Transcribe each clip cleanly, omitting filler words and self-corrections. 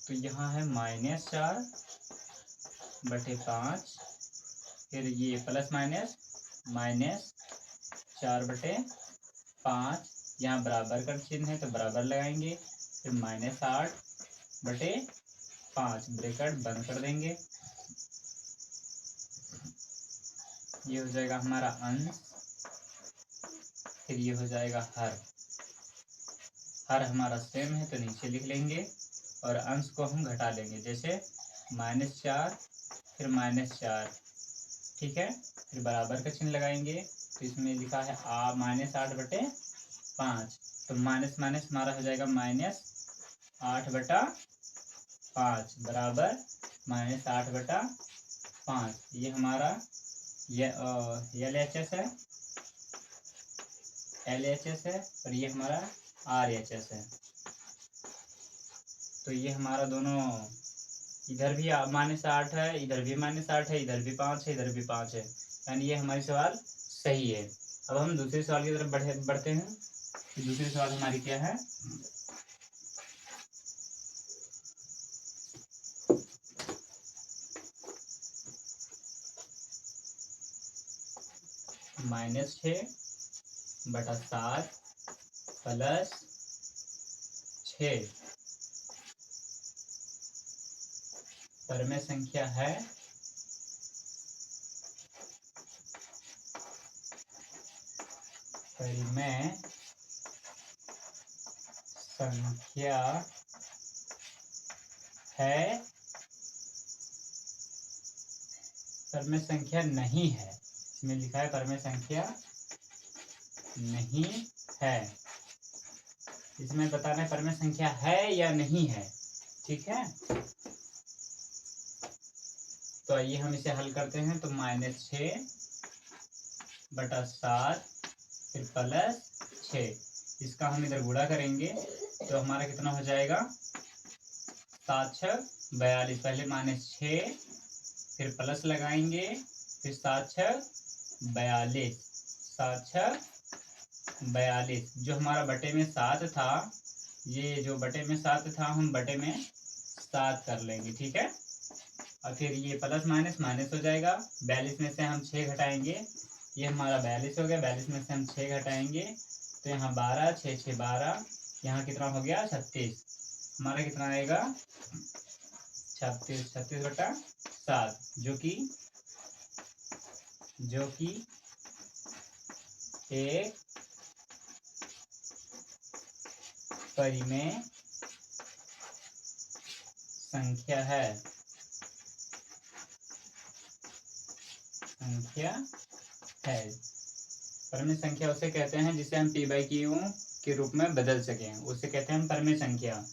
तो यहाँ है -4/5, फिर ये प्लस माइनस -4/5, यहाँ बराबर का चिन्ह है तो बराबर लगाएंगे, फिर -8/5 ब्रैकेट बंद कर देंगे। ये हो जाएगा हमारा अंश, फिर ये हो जाएगा हर। हर हमारा सेम है तो नीचे लिख लेंगे और अंश को हम घटा लेंगे, जैसे -4 फिर -4, ठीक है। फिर बराबर का चिन्ह लगाएंगे तो इसमें लिखा है -8/5, तो माइनस माइनस हमारा हो जाएगा -8/5 बराबर -8/5। ये हमारा LHS है, LHS है और ये हमारा RHS है। तो ये हमारा दोनों इधर भी -8 है, इधर भी -8 है, इधर भी 5 है, इधर भी 5 है, यानी ये हमारी सवाल सही है। अब हम दूसरे सवाल की तरफ बढ़ते हैं। दूसरी सवाल हमारी क्या है, -6/7 +6 परमेय संख्या है परमेय संख्या है परमेय संख्या नहीं है। इसमें लिखा है परमेय संख्या नहीं है। इसमें बताना है परमेय संख्या है या नहीं है, ठीक है। तो आइए हम इसे हल करते हैं। तो -6/7 फिर +6, इसका हम इधर गुणा करेंगे तो हमारा कितना हो जाएगा, 7×6 42। पहले -6 फिर प्लस लगाएंगे, फिर 7×6 42, 7×6 42। जो हमारा बटे में 7 था, ये जो बटे में 7 था हम बटे में 7 कर लेंगे, ठीक है। और फिर ये प्लस माइनस माइनस हो जाएगा। 42 में से हम 6 घटाएंगे, ये हमारा 42 हो गया। 42 में से हम 6 घटाएंगे तो यहाँ 12, 6 6 12, यहाँ कितना हो गया 36। हमारा कितना आएगा 36, 36/7, जो कि एक परिमेय संख्या है। परमेय संख्या उसे कहते हैं जिसे हम p/q के रूप में बदल सकें, उसे कहते हैं परमेय संख्या।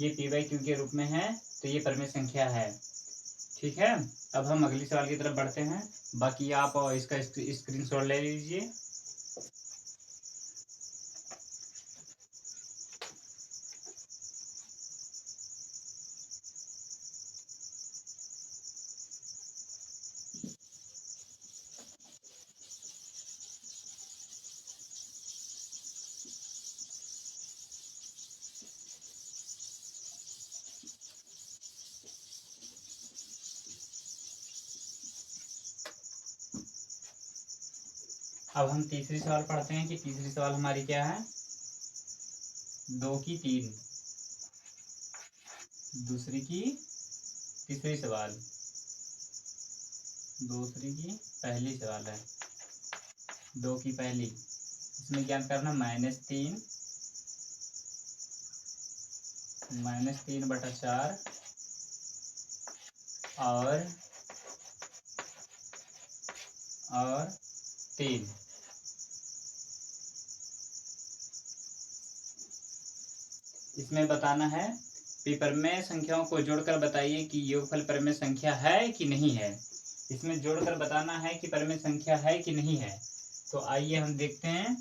ये p/q के रूप में है तो ये परमेय संख्या है, ठीक है। अब हम अगली सवाल की तरफ बढ़ते हैं। बाकी आप इसका स्क्रीनशॉट ले लीजिए। अब हम तीसरी सवाल पढ़ते हैं कि तीसरी सवाल हमारी क्या है, 2 की 3, दूसरी की तीसरी सवाल, दूसरी की पहली सवाल है, 2 की पहली। इसमें ज्ञात करना -3 -3/4 और 3। इसमें बताना है परमेय संख्याओं को जोड़कर बताइए कि योगफल परमेय संख्या है कि नहीं है। इसमें जोड़कर बताना है कि परमेय संख्या है कि नहीं है। तो आइए हम देखते हैं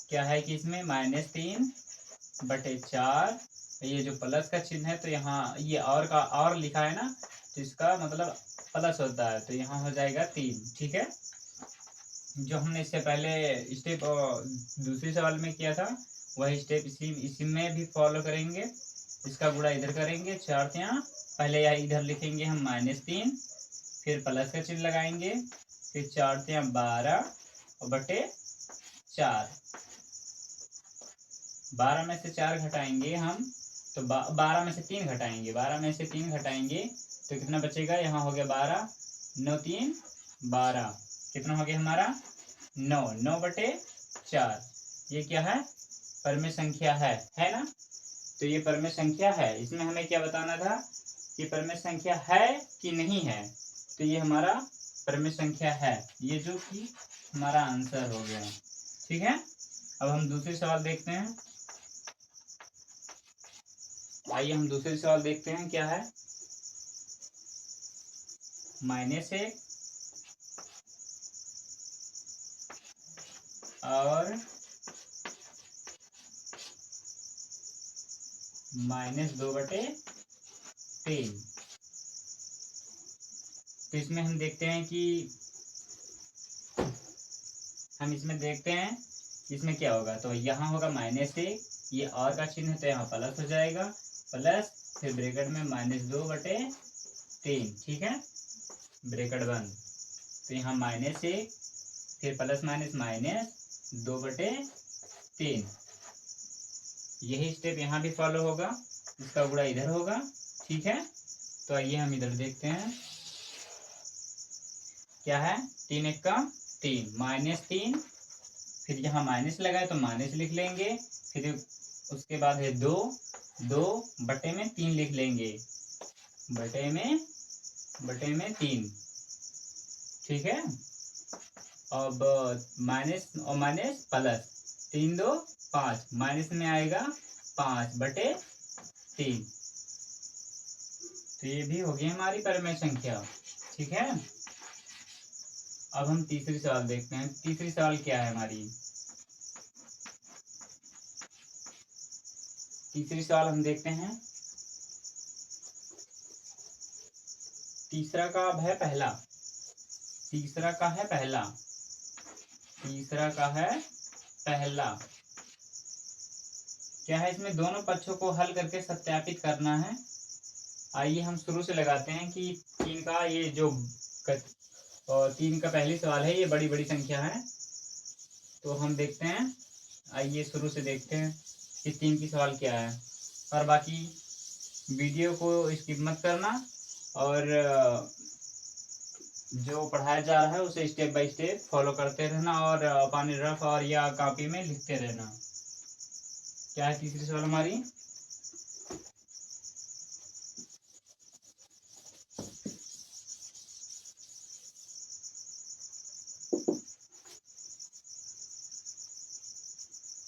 क्या है कि इसमें -3/4, ये जो प्लस का चिन्ह है तो यहाँ ये और का और लिखा है ना, तो इसका मतलब प्लस होता है, तो यहाँ हो जाएगा 3, ठीक है। जो हमने इससे पहले स्टेप दूसरी सवाल में किया था वही स्टेप इसी में भी फॉलो करेंगे। इसका गुणा इधर करेंगे, 4 तिया पहले यहाँ इधर लिखेंगे हम -3, फिर प्लस का चिन्ह लगाएंगे, फिर 4 तिया 12 और बटे 4। 12 में से 4 घटाएंगे हम तो 12 में से 3 घटाएंगे, 12 में से 3 घटाएंगे तो कितना बचेगा, यहाँ हो गया 12, 9 3 12, कितना हो गया हमारा 9, 9 बटे 4। ये क्या है, परमेय संख्या है ना। तो ये परमेय संख्या है, इसमें हमें क्या बताना था, ये परमेय संख्या है कि नहीं है। तो ये हमारा परमेय संख्या है, ये जो कि हमारा आंसर हो गया। ठीक है, अब हम दूसरी सवाल देखते हैं। आइए हम दूसरे सवाल देखते हैं क्या है। -1 और -2 बटे 3। तो इसमें हम देखते हैं कि इसमें क्या होगा। तो यहाँ होगा -1, ये और का चिन्ह है तो यहाँ प्लस हो जाएगा, प्लस फिर ब्रैकेट में -2 बटे 3। ठीक है, ब्रैकेट बंद। तो यहाँ -1 फिर प्लस -2 बटे 3। यही स्टेप यहाँ भी फॉलो होगा, इसका गुणा इधर होगा। ठीक है, तो आइए हम इधर देखते हैं क्या है। 3 1 का 3, -3, फिर यहाँ माइनस लगाए तो माइनस लिख लेंगे, फिर उसके बाद है 2, 2 बटे में 3 लिख लेंगे, बटे में 3। ठीक है, अब माइनस और माइनस प्लस, 3 2 5, माइनस में आएगा 5 बटे 3। तो ये भी होगी हमारी परमेय संख्या। ठीक है, अब हम तीसरी सवाल देखते हैं। तीसरी सवाल क्या है हमारी, तीसरी सवाल हम देखते हैं। तीसरा का अब है पहला, तीसरा का है पहला, तीसरा का है पहला। क्या है, इसमें दोनों पक्षों को हल करके सत्यापित करना है। आइए हम शुरू से लगाते हैं कि 3 का ये जो और 3 का पहली सवाल है, ये बड़ी बड़ी संख्या है तो हम देखते हैं। आइए शुरू से देखते हैं कि 3 की सवाल क्या है। और बाकी वीडियो को स्किप मत करना और जो पढ़ाया जा रहा है उसे स्टेप बाय स्टेप फॉलो करते रहना और अपने रफ और या कॉपी में लिखते रहना। क्या है तीसरी सवाल हमारी,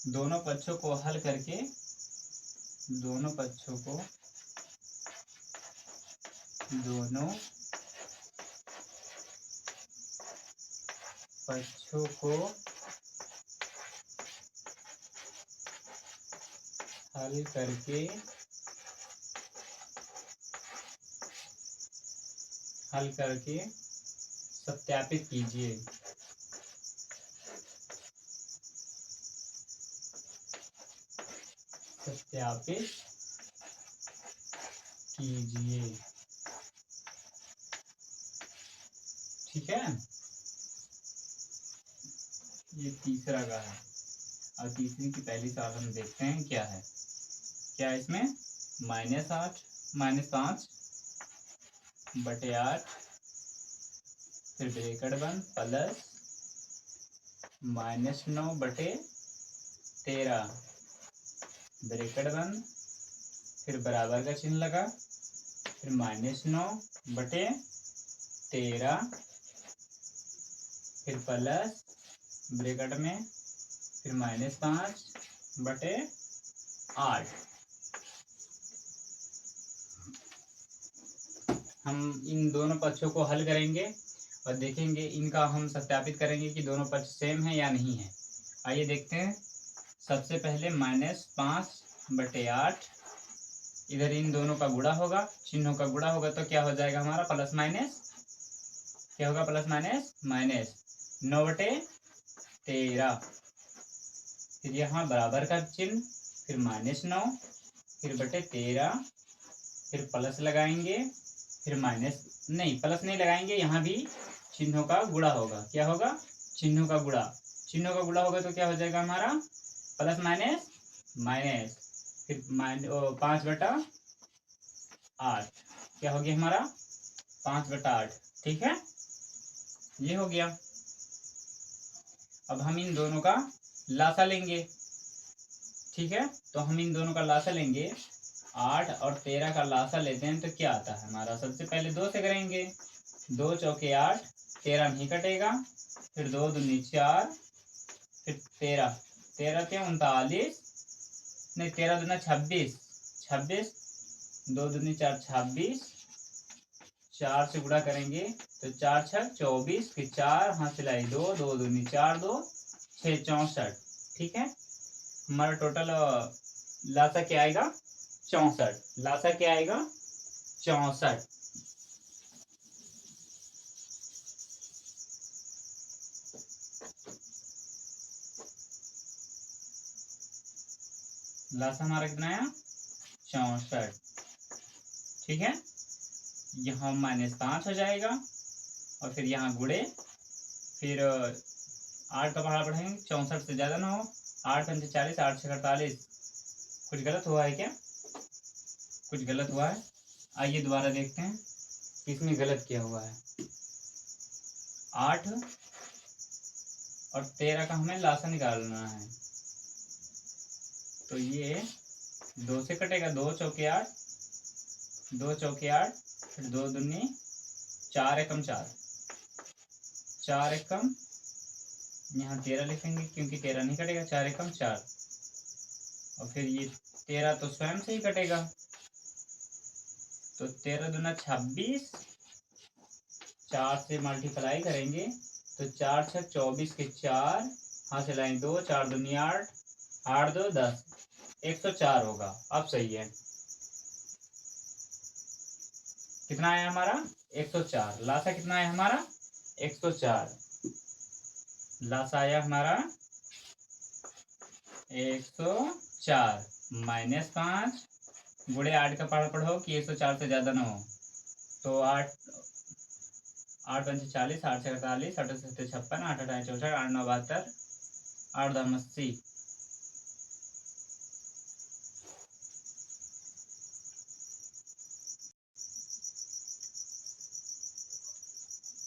दोनों पक्षों को हल करके, दोनों पक्षों को हल करके सत्यापित कीजिए। सत्यापित कीजिए। ठीक है, ये तीसरा का है और तीसरी की पहली सवाल हम देखते हैं क्या है। क्या है इसमें, -5 बटे 8, फिर ब्रैकेट बंद, प्लस -9 बटे 13, ब्रैकेट बंद, फिर बराबर का चिन्ह लगा, फिर -9 बटे 13, फिर प्लस ब्रैकेट में, फिर -5 बटे 8। हम इन दोनों पक्षों को हल करेंगे और देखेंगे, इनका हम सत्यापित करेंगे कि दोनों पक्ष सेम है या नहीं है। आइए देखते हैं। सबसे पहले -5 बटे 8, इधर इन दोनों का गुणा होगा, चिन्हों का गुणा होगा तो क्या हो जाएगा हमारा प्लस माइनस, क्या होगा प्लस माइनस 9 बटे 13, फिर यहाँ बराबर का चिन्ह, फिर -9, फिर बटे 13, फिर प्लस लगाएंगे, फिर माइनस, नहीं प्लस नहीं लगाएंगे, यहाँ भी चिन्हों का गुणा होगा। क्या होगा? चिन्हों का गुणा। चिन्हों का गुणा होगा तो क्या हो जाएगा हमारा? प्लस माइनस माइनस, फिर 5/8 क्या हो गया हमारा? 5/8। ठीक है, ये हो गया। अब हम इन दोनों का लासा लेंगे। ठीक है, तो हम इन दोनों का लासा लेंगे। 8 और 13 का लासा लेते हैं तो क्या आता है हमारा? सबसे पहले 2 से करेंगे। 2 चौके 8, 13 नहीं कटेगा, फिर 2 दूनी 4, फिर 13, 13 क्या 39, नहीं 13 दूना 26, 26, 2 दूनी 4 26, 4 से गुणा करेंगे तो 4 6 24, फिर 4 हाथ से लाई 2, 2 दूनी 4, 2 6 64। ठीक है, हमारा टोटल लासा क्या आएगा? 64। लासा क्या आएगा? 64। लासा हमारा कितना आया? 64। ठीक है, यहाँ -5 हो जाएगा और फिर यहाँ गुड़े, फिर 8 का पहाड़ा बढ़ाएंगे, 64 से ज्यादा ना हो। 8 पंचे 40, 8 छः 48। कुछ गलत हुआ है क्या? कुछ गलत हुआ है? आइए दोबारा देखते हैं इसमें गलत क्या हुआ है। 8 और 13 का हमें लासा निकालना है, तो ये 2 से कटेगा। 2 चौके 8, 2 चौके 8, फिर 2 दूनी 4 एकम 4, 4 एकम, यहाँ 13 लिखेंगे क्योंकि 13 नहीं कटेगा। 4 एकम 4, और फिर ये 13 तो स्वयं से ही कटेगा, तो 13 दूना 26, 4 से मल्टीप्लाई करेंगे तो 4 6 24 के 4, हाथ से लाइन 2, 4 दूनी 8, 8 2 10, 104 होगा। अब सही है, कितना आया हमारा? 104। लासा कितना आया हमारा? 104। लासा आया हमारा 104। -5 गुड़े 8 का पहाड़ पढ़ो कि 104 से ज्यादा ना हो, तो 8 8 पंचे 40, 8 छः 48, 8 सत्ते 56, 8 8 64, 8 9 72, 8 10 80।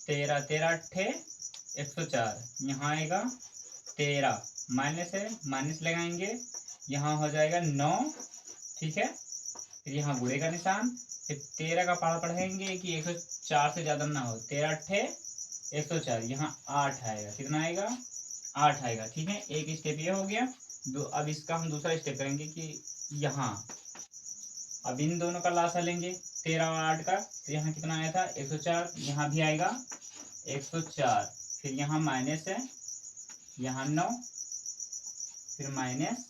13 13 अट्ठे 104, यहाँ आएगा 13, माइनस है, माइनस लगाएंगे, यहाँ हो जाएगा 9। ठीक है, फिर यहाँ गुणे का निशान, फिर 13 का पहाड़ा पढ़ेंगे कि 104 से ज्यादा ना हो। 13 अट्ठे 104, यहाँ 8 आएगा। कितना आएगा? 8 आएगा। ठीक है, एक स्टेप ये हो गया। अब इसका हम दूसरा स्टेप करेंगे कि यहाँ अब इन दोनों का लासा लेंगे 13 और 8 का, तो यहाँ कितना आया था? 104, यहाँ भी आएगा 104, फिर यहाँ माइनस है, यहाँ 9, फिर माइनस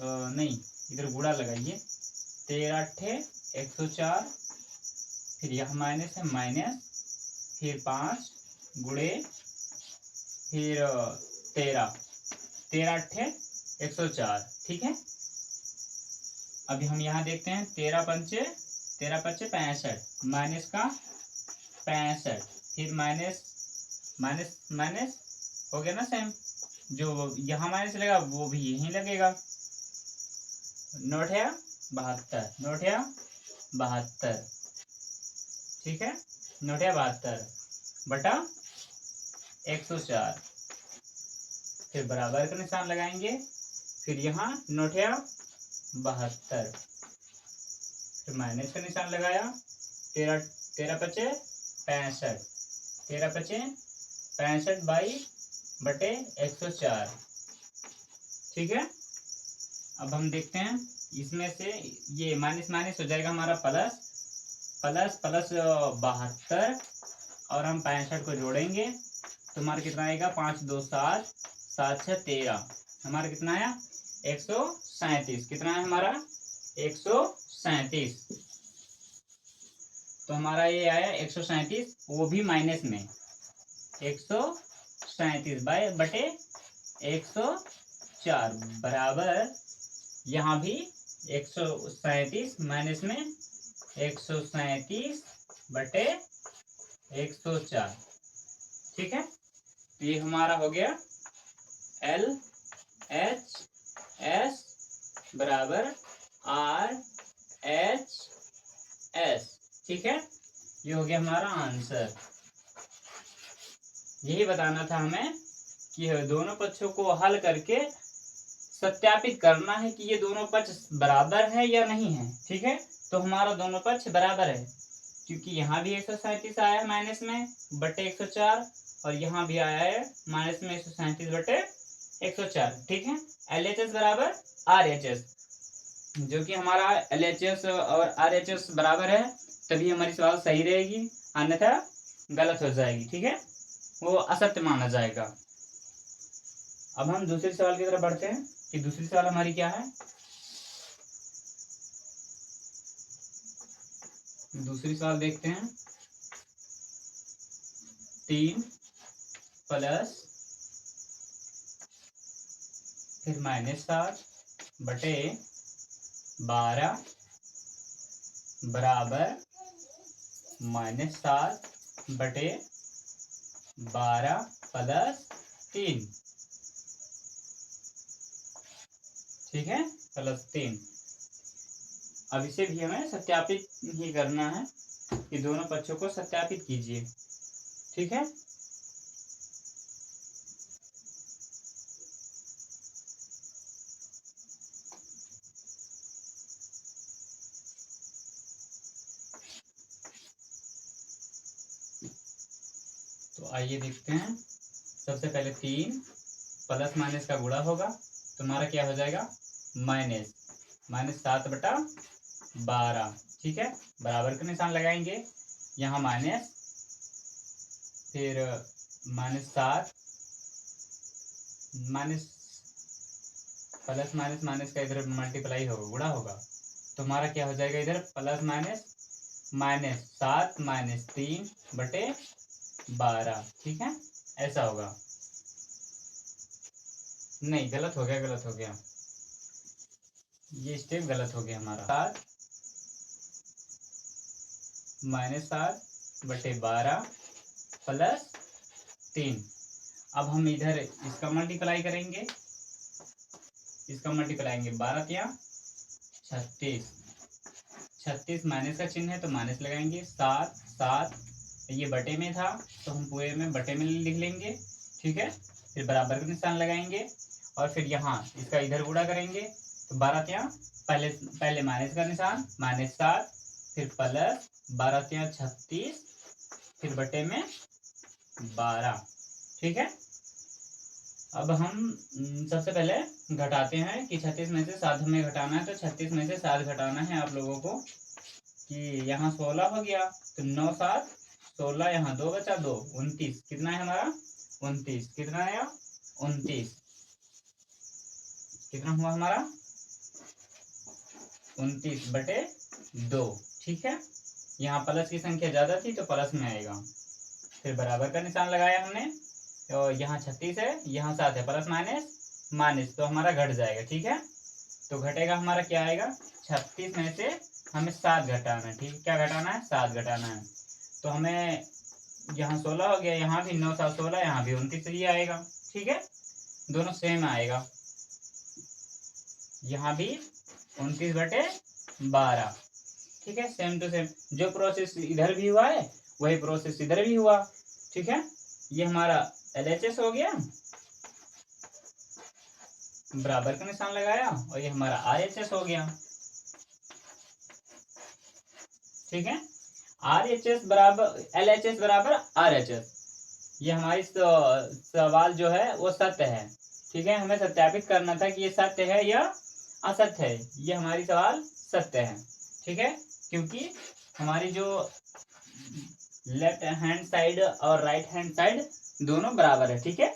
नहीं इधर गुणा लगाइए, 13 अट्ठे 104, फिर यहाँ माइनस है, माइनस, फिर 5 गुणे, फिर 13, 13 अट्ठे 104। ठीक है, अभी हम यहाँ देखते हैं 13 पंचे 65, माइनस का 65, फिर माइनस माइनस माइनस हो गया ना सेम, जो यहाँ माइनस लगेगा वो भी यहीं लगेगा। 9 72, 9 72। ठीक है, 9 72 बटा 104, फिर बराबर का निशान लगाएंगे, फिर यहाँ 9 72, फिर माइनस का निशान लगाया, 13 13 पचे 65, 13 पचे 65 बाई बटे 104। ठीक है, अब हम देखते हैं इसमें से ये माइनस माइनस हो जाएगा हमारा प्लस, प्लस प्लस 72, और हम 65 को जोड़ेंगे तो हमारा कितना आएगा? 5 2 7, 7 6 13, हमारा कितना आया? 137। कितना है हमारा? 137। तो हमारा ये आया 137, वो भी माइनस में। 137 बाय बटे 104। 4 बराबर यहाँ भी 137 माइनस में 137 बटे 104। ठीक है, तो ये हमारा हो गया एल एच एस बराबर आर एच एस। ठीक है, ये हो गया हमारा आंसर। यही बताना था हमें कि दोनों पक्षों को हल करके सत्यापित करना है कि ये दोनों पक्ष बराबर है या नहीं है। ठीक है, तो हमारा दोनों पक्ष बराबर है क्योंकि यहाँ भी 137 आया है माइनस में बटे 104 और यहाँ भी आया है माइनस में 137 बटे 104। ठीक है, LHS बराबर RHS, जो कि हमारा LHS और RHS बराबर है तभी हमारी सवाल सही रहेगी, अन्यथा गलत हो जाएगी। ठीक है, वो असत्य माना जाएगा। अब हम दूसरे सवाल की तरफ बढ़ते हैं कि दूसरी सवाल हमारी क्या है। दूसरी सवाल देखते हैं। 3 प्लस फिर -7 बटे 12 बराबर -7 बटे 12 प्लस 3। ठीक है, प्लस 3। अब इसे भी हमें सत्यापित ही करना है कि दोनों पक्षों को सत्यापित कीजिए। ठीक है, तो आइए देखते हैं। सबसे पहले 3 प्लस माइनस का गुणा होगा तो हमारा क्या हो जाएगा -7 बटा 12। ठीक है, बराबर का निशान लगाएंगे, यहाँ माइनस फिर -7 माइनस प्लस माइनस माइनस का इधर मल्टीप्लाई होगा, गुणा होगा, तो हमारा क्या हो जाएगा इधर प्लस -7 -3 बटे 12। ठीक है, ऐसा होगा। नहीं, गलत हो गया, गलत हो गया, ये स्टेप गलत हो गया हमारा। 7 बटे 12 प्लस 3। अब हम इधर इसका मल्टीप्लाई करेंगे, इसका मल्टीप्लाई 12 क्या 36, 36 माइनस का चिन्ह है तो माइनस लगाएंगे। 7 ये बटे में था तो हम पूरे में बटे में लिख लेंगे। ठीक है, फिर बराबर का निशान लगाएंगे और फिर यहाँ इसका इधर गुणा करेंगे तो 12 क्या पहले माइनस का निशान -7 फिर प्लस 12 क्या 36 फिर बटे में 12। ठीक है, अब हम सबसे पहले घटाते हैं कि 36 में से 7 हमें घटाना है, तो 36 में से 7 घटाना है आप लोगों को कि यहाँ 16 हो गया तो 9 7 16, यहाँ 2 बचा 2 29, कितना है हमारा 29, कितना आया 29, कितना हुआ हमारा 29 बटे 2। ठीक है, यहाँ प्लस की संख्या ज्यादा थी तो प्लस में आएगा। फिर बराबर का निशान लगाया हमने, तो यहाँ 36 है, यहाँ 7 है, प्लस माइनस माइनस तो हमारा घट जाएगा। ठीक है, तो घटेगा हमारा क्या आएगा 36 में से हमें 7 घटाना है। ठीक है, क्या घटाना है 7 घटाना है, तो हमें यहाँ 16 हो गया, यहाँ भी 9 7 16, यहाँ भी 29 ही आएगा। ठीक है, दोनों सेम आएगा, यहाँ भी 29 बटे 12। ठीक है, सेम टू सेम, जो प्रोसेस इधर भी हुआ है वही प्रोसेस इधर भी हुआ। ठीक है, ये हमारा LHS हो गया, बराबर का निशान लगाया, और ये हमारा RHS हो गया। ठीक है, RHS बराबर LHS बराबर RHS, ये हमारी सवाल जो है वो सत्य है। ठीक है, हमें सत्यापित करना था कि ये सत्य है या असत्य है। ये हमारी सवाल सत्य है। ठीक है, क्योंकि हमारी जो लेफ्ट हैंड साइड और राइट हैंड साइड दोनों बराबर है। ठीक है,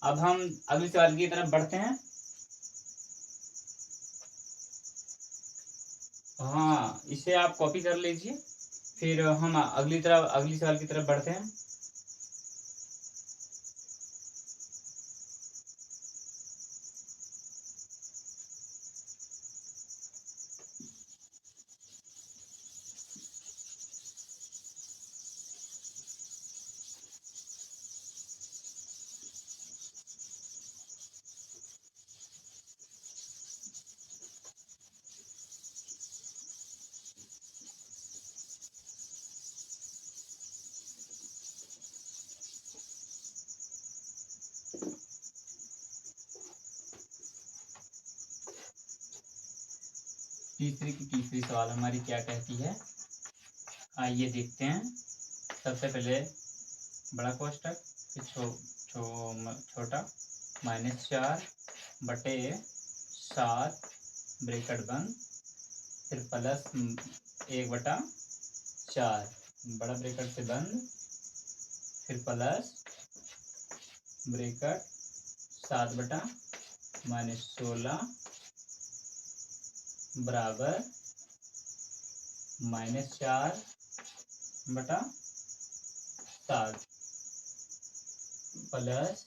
अब हम अगली सवाल की तरफ बढ़ते हैं। हाँ, इसे आप कॉपी कर लीजिए, फिर हम अगली सवाल की तरफ बढ़ते हैं। तीसरी सवाल हमारी क्या कहती है, आइए देखते हैं। सबसे पहले बड़ा कोष्टक, फिर छोटा, -4/7 ब्रैकेट बंद, फिर +1/4 बड़ा ब्रैकेट से बंद, फिर प्लस ब्रैकेट 7/-16 बराबर -4/7 प्लस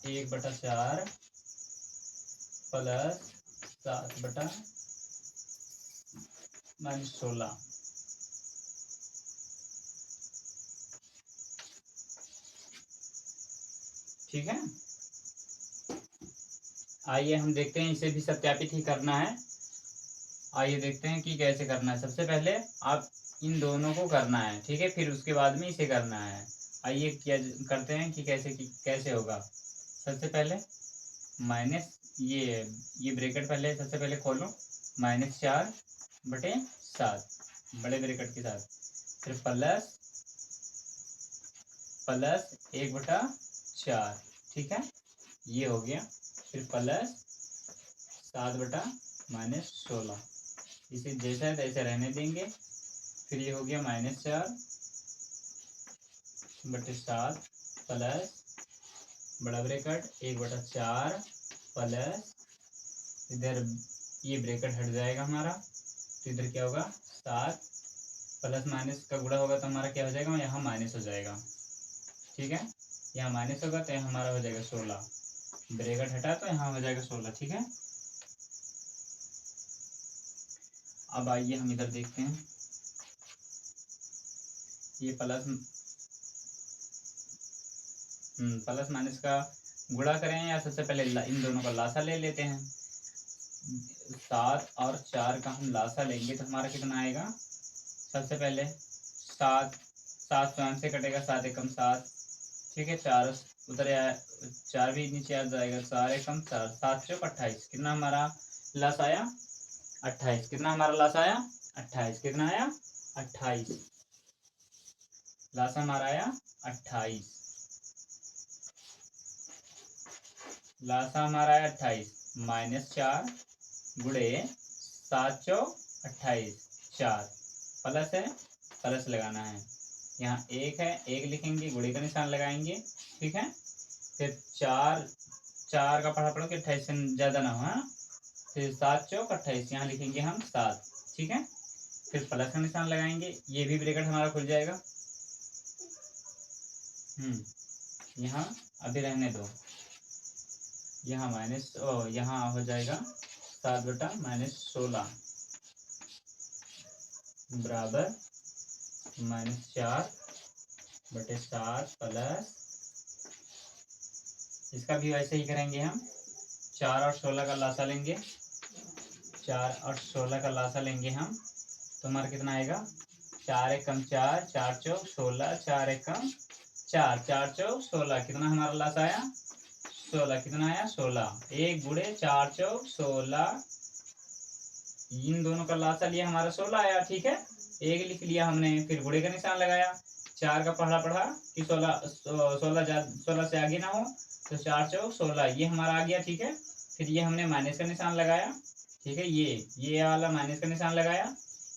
1/4 प्लस 7/-16। ठीक है, आइए हम देखते हैं, इसे भी सत्यापित ही करना है। आइए देखते हैं कि कैसे करना है। सबसे पहले आप इन दोनों को करना है, ठीक है, फिर उसके बाद में इसे करना है। आइए क्या करते हैं कि कैसे होगा। सबसे पहले माइनस ये ब्रैकेट पहले सबसे पहले खोलो, -4/7 बड़े ब्रैकेट के साथ, फिर प्लस 1/4, ठीक है, ये हो गया, फिर प्लस 7/-16, इसे जैसा है तैसे रहने देंगे। फिर ये हो गया -4/7 प्लस बड़ा ब्रैकेट 1/4 प्लस इधर ये ब्रैकेट हट जाएगा हमारा, तो इधर क्या होगा 7 प्लस माइनस का गुणा होगा तो हमारा क्या हो जाएगा, यहाँ माइनस हो जाएगा। ठीक है, यहाँ माइनस होगा तो यहाँ हमारा हो जाएगा 16, ब्रैकेट हटा तो यहाँ हो जाएगा 16। ठीक है, अब आइए हम इधर देखते हैं, ये प्लस माइनस का गुणा करें या सबसे पहले इन दोनों का लासा ले लेते हैं। 7 और 4 का हम लासा लेंगे तो हमारा कितना आएगा। सबसे पहले 7 स्वयं से कटेगा, 7 एकम 7, ठीक है, 4 उधर 4 भी नीचे आ जाएगा, 4 एकम 4, 7 चौक 28, कितना हमारा लास आया 28, कितना हमारा लास आया 28, कितना आया 28, लास हमारा आया 28, लासा हमारा है 28, -4 गुड़े 7 चौक 28, 4 प्लस है, प्लस लगाना है, यहाँ 1 है, 1 लिखेंगे, गुड़े का निशान लगाएंगे। ठीक है, फिर 4 का पढ़ो कि 28 से ज्यादा ना हो, फिर 7 चौक 28, यहाँ लिखेंगे हम 7। ठीक है, फिर प्लस का निशान लगाएंगे, ये भी ब्रैकेट हमारा खुल जाएगा। यहाँ अभी रहने दो, यहाँ यहाँ हो जाएगा 7/-16 बराबर -4/7 प्लस, इसका भी वैसे ही करेंगे हम, 4 और 16 का लासा लेंगे, 4 और 16 का लासा लेंगे हम, तो हमारा कितना आएगा 4 एकम 4, 4 चौक 16, 4 एकम 4, 4 चौक 16, कितना हमारा लासा आया 16, कितना आया 16, 1 गुड़े 4 चौक 16, इन दोनों का लासा लिया हमारा 16 आया। ठीक है, 1 लिख लिया हमने, फिर गुड़े का निशान लगाया, 4 का पढ़ा कि 16 से आगे ना हो, तो 4 चौक 16, ये हमारा आ गया। ठीक है, फिर ये हमने माइनस का निशान लगाया, ठीक है, ये वाला माइनस का निशान लगाया,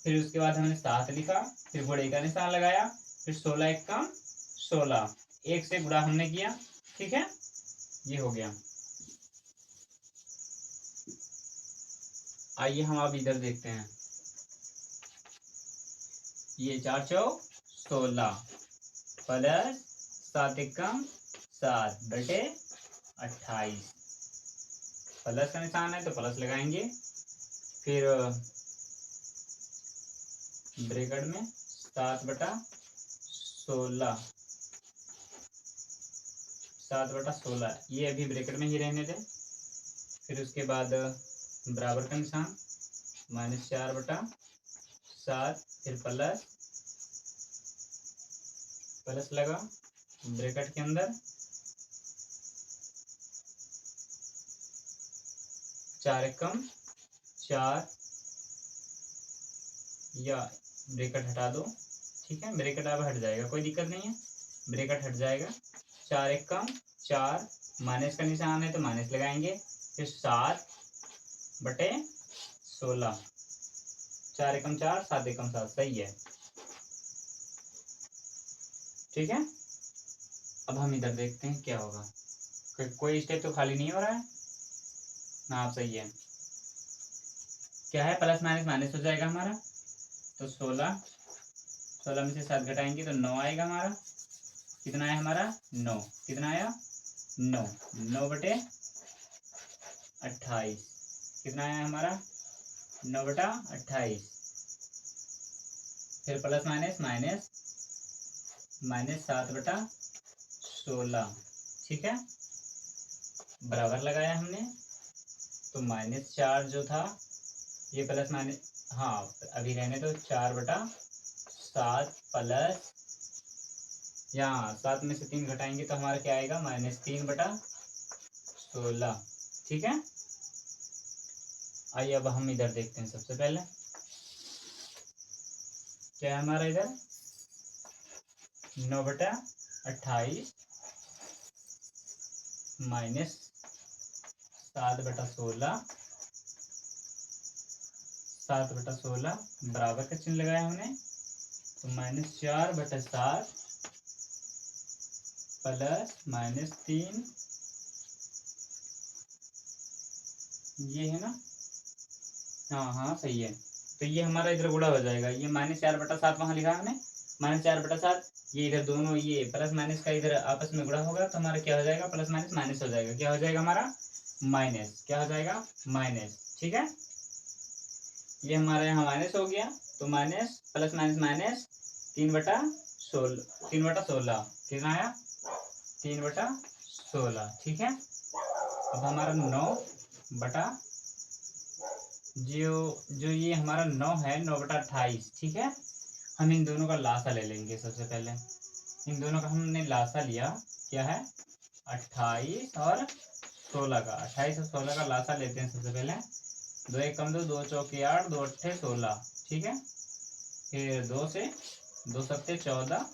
फिर उसके बाद हमने 7 लिखा, फिर गुड़े का निशान लगाया, फिर 16 एकम 16, 1 से गुणा हमने किया। ठीक है, ये हो गया। आइए हम अब इधर देखते हैं, ये 4 चौक 16 प्लस 7 एकम 7/28, प्लस का निशान है तो प्लस लगाएंगे, फिर ब्रैकेट में 7/16, ये अभी ब्रैकेट में ही रहने दें, फिर उसके बाद बराबर का निशान -4/7, फिर प्लस लगा ब्रैकेट के अंदर, 4 एकम 4, या ब्रैकेट हटा दो, ठीक है, ब्रैकेट अब हट जाएगा, कोई दिक्कत नहीं है, ब्रैकेट हट जाएगा। 4 एकम 4, माइनस का निशान है तो माइनस लगाएंगे, फिर 7/16, 4 एकम 4, 7 एकम 7, सही है, ठीक है। अब हम इधर देखते हैं क्या होगा, कोई स्टेप तो खाली नहीं हो रहा है ना, आप सही है। क्या है, प्लस माइनस माइनस हो जाएगा हमारा, तो 16 में से 7 घटाएंगे तो 9 आएगा हमारा, कितना है हमारा 9, कितना आया 9, 9/28, कितना आया हमारा 9/28, फिर प्लस माइनस माइनस, माइनस 7/16, ठीक है, बराबर लगाया हमने, तो -4 जो था ये प्लस माइनस, हाँ अभी रहने तो 4/7 प्लस, यहाँ 7 में से 3 घटाएंगे तो हमारा क्या आएगा -3/16, ठीक है। आइए अब हम इधर देखते हैं, सबसे पहले क्या है हमारा इधर 9/28 माइनस 7/16, 7/16 बराबर का चिन्ह लगाया हमने, तो -4/7 प्लस -3, ये है ना, हाँ हाँ सही है, तो ये हमारा इधर गुणा हो जाएगा, ये -4/7 वहां लिखा हमने, -4/7, ये इधर दोनों ये प्लस माइनस का इधर आपस में गुणा होगा तो हमारा क्या हो जाएगा, प्लस माइनस माइनस हो जाएगा, क्या हो जाएगा हमारा माइनस, क्या हो जाएगा माइनस, ठीक है। ये हमारा यहाँ माइनस हो गया, तो माइनस प्लस माइनस माइनस 3/16 कितना आया 3/16, ठीक है। अब हमारा 9 जो जो ये हमारा 9 है 9/28, ठीक है। हम इन दोनों का लासा ले लेंगे, सबसे पहले इन दोनों का हमने लासा लिया, क्या है 28 और 16 का, 28 और 16 का लासा लेते हैं सबसे पहले, 2 एकम 2, 2 चौके 8, 2 अट्ठे 16, ठीक है, फिर 2 से 2 सत्ते 14,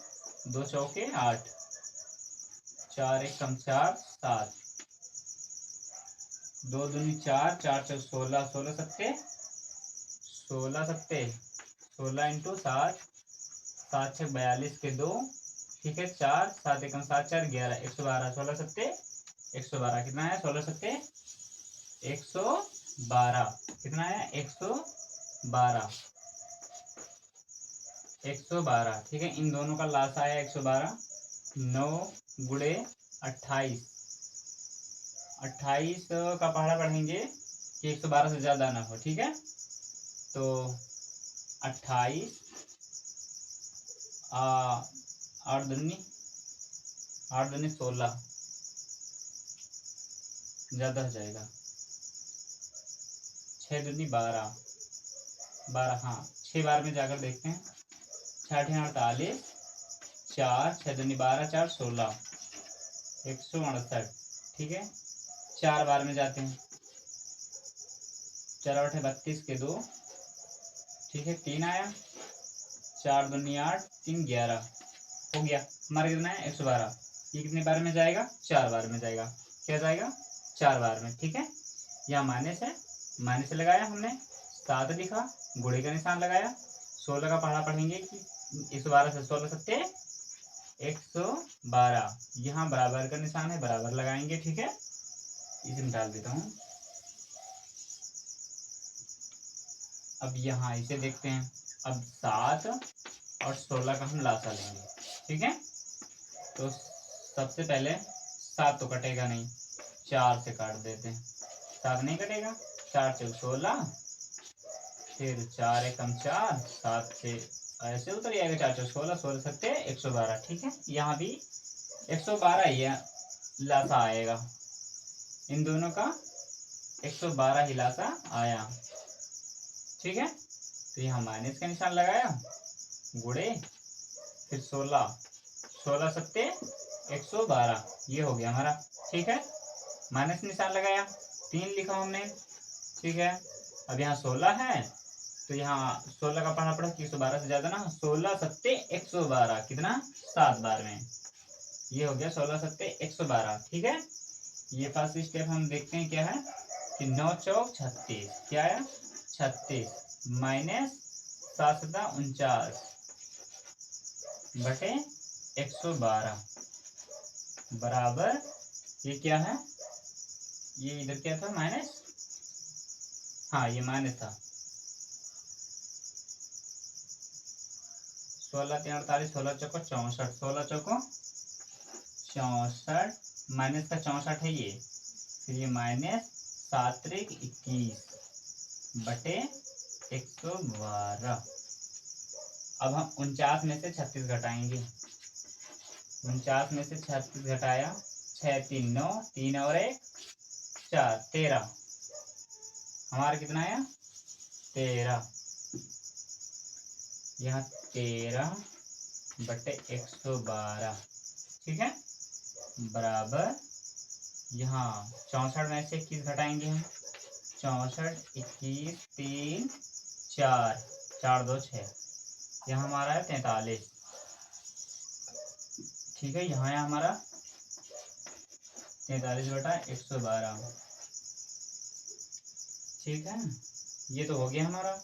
2 चौके 8, 4 एकम 4, 7, 2 दूनी 4, 4 चौक 16, 16 सत्ते 16 इंटू 7, 7 छः 42 के 2, ठीक है, 4, 7 एकम 7, 4 11, 112, 16 सत्ते 112, कितना है 16 सत्ते 112, कितना है 112, 112, ठीक है। इन दोनों का लासा आया 112, 9 गुणे 28, 28 का पहाड़ा पढ़ेंगे कि 112 से ज्यादा ना हो, ठीक है, तो 28 8 दूनी 16 ज्यादा हो जाएगा, 6 दूनी 12, 12, हाँ 6 बार में जाकर देखते हैं, 6 48, 4 6 दूनी 12, 4 16, 168, ठीक है, 4 बार में जाते हैं, 4 8 32 के 2, ठीक है, 3 आया, 4 दूनी 8, 3 11, हो गया हमारा, कितना है 112, ये कितने बार में जाएगा 4 बार में जाएगा, क्या जाएगा 4 बार में, ठीक है। यहाँ माइनस है, माइनस लगाया हमने, 7 लिखा, गुणे का निशान लगाया, 16 का पहाड़ा पढ़ेंगे कि 112 से 16 सत्ते 112, यहाँ बराबर का निशान है, बराबर लगाएंगे, ठीक है, इसे डाल देता हूँ। अब यहाँ इसे देखते हैं, अब 7 और 16 का हम लासा लेंगे, ठीक है, तो सबसे पहले 7 तो कटेगा नहीं, 4 से काट देते हैं, 7 नहीं कटेगा, 4 चौक 16, फिर 4 एकम 4, 7 से ऐसे उतर जाएगा, 4 चौक 16, 16 सत्ते 112, ठीक है, यहाँ भी 112 ही है लासा आएगा, इन दोनों का 112 ही लासा आया, ठीक है। तो यहाँ माइनस का निशान लगाया, गुणे फिर 16, 16 सत्ते 112, ये हो गया हमारा, ठीक है, माइनस निशान लगाया, 3 लिखा हमने, ठीक है। अब यहाँ 16 है तो यहाँ 16 का पढ़ना पड़ा कि 112 से ज्यादा ना, 16 सत्ते 112 कितना 7 बार में, ये हो गया 16 सत्ते 112। ठीक है। ये फर्स्ट स्टेप हम देखते हैं क्या है कि 9 चौक 36, क्या है 36 माइनस 7 सत्ता 49 बटे 112 बराबर, ये क्या है, ये इधर क्या था माइनस, हाँ ये माइनस था, 16 3 48, 16 चौको 64, 16 चौको 64 माइनस का 64 है ये, फिर ये माइनस 7 त्रिक 21 बटे 112। अब हम 49 में से 36 घटाएंगे, 49 में से 36 घटाया, 6 3 9, 3 और 1 4, 13, हमारा कितना आया 13, यहाँ 13 बटे 112, ठीक है, बराबर यहाँ 64 में से 21 घटाएंगे हम, 64 21 3 4 4 2 6, यहाँ हमारा है 43, ठीक है, यहाँ है हमारा 43 बटा 112, ठीक है, ये तो हो गया हमारा।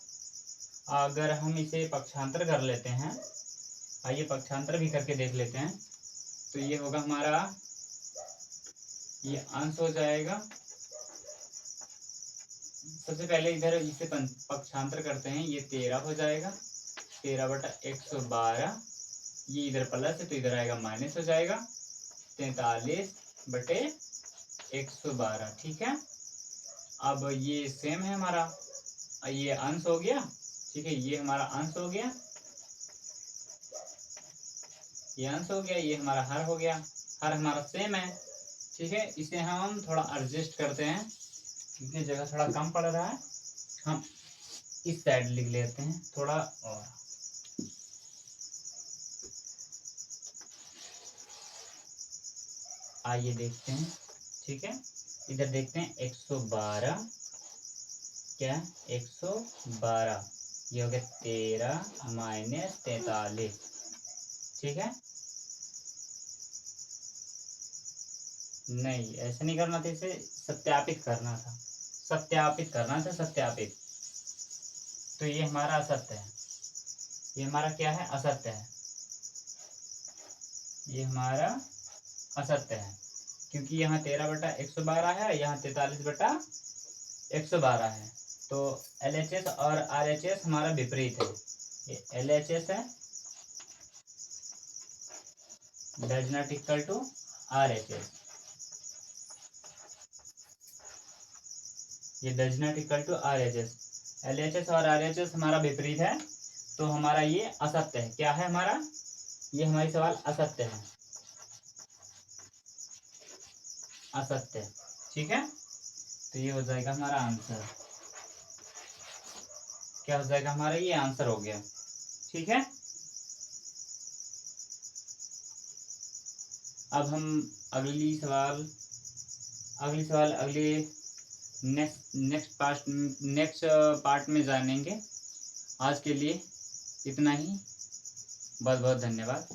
अगर हम इसे पक्षांतर कर लेते हैं, आइए पक्षांतर भी करके देख लेते हैं, तो ये होगा हमारा, ये अंश हो जाएगा, सबसे पहले इधर इसे पक्षांतर करते हैं, ये 13 हो जाएगा, 13 बटा 112, ये इधर प्लस है तो इधर आएगा माइनस हो जाएगा, 43 बटे 112, ठीक है। अब ये सेम है हमारा, ये अंश हो गया, ठीक है, ये हमारा अंश हो गया, ये अंश हो गया, ये हमारा हर हो गया, हर हमारा सेम है, ठीक है। इसे हम थोड़ा एडजस्ट करते हैं क्योंकि जगह थोड़ा कम पड़ रहा है, हम इस साइड लिख लेते हैं थोड़ा और, आइए देखते हैं, ठीक है, इधर देखते हैं 112, क्या 112, ये हो गया 13 माइनस 43, ठीक है, नहीं ऐसे नहीं करना था, इसे सत्यापित करना था, सत्यापित करना था, सत्यापित, तो ये हमारा असत्य है, ये हमारा क्या है असत्य है, ये हमारा असत्य है, क्योंकि यहाँ 13 बटा 112 है, यहाँ 43 बटा 112 है, तो LHS और RHS हमारा विपरीत है, ये LHS है does not equal to RHS, ये does not equal to RHS, LHS और RHS हमारा विपरीत है, तो हमारा ये असत्य है, क्या है हमारा, ये हमारी सवाल असत्य है, असत्य, ठीक है, तो ये हो जाएगा हमारा आंसर, क्या हो जाएगा हमारा, ये आंसर हो गया, ठीक है। अब हम अगली सवाल अगले नेक्स्ट पार्ट में जानेंगे। आज के लिए इतना ही, बहुत बहुत धन्यवाद।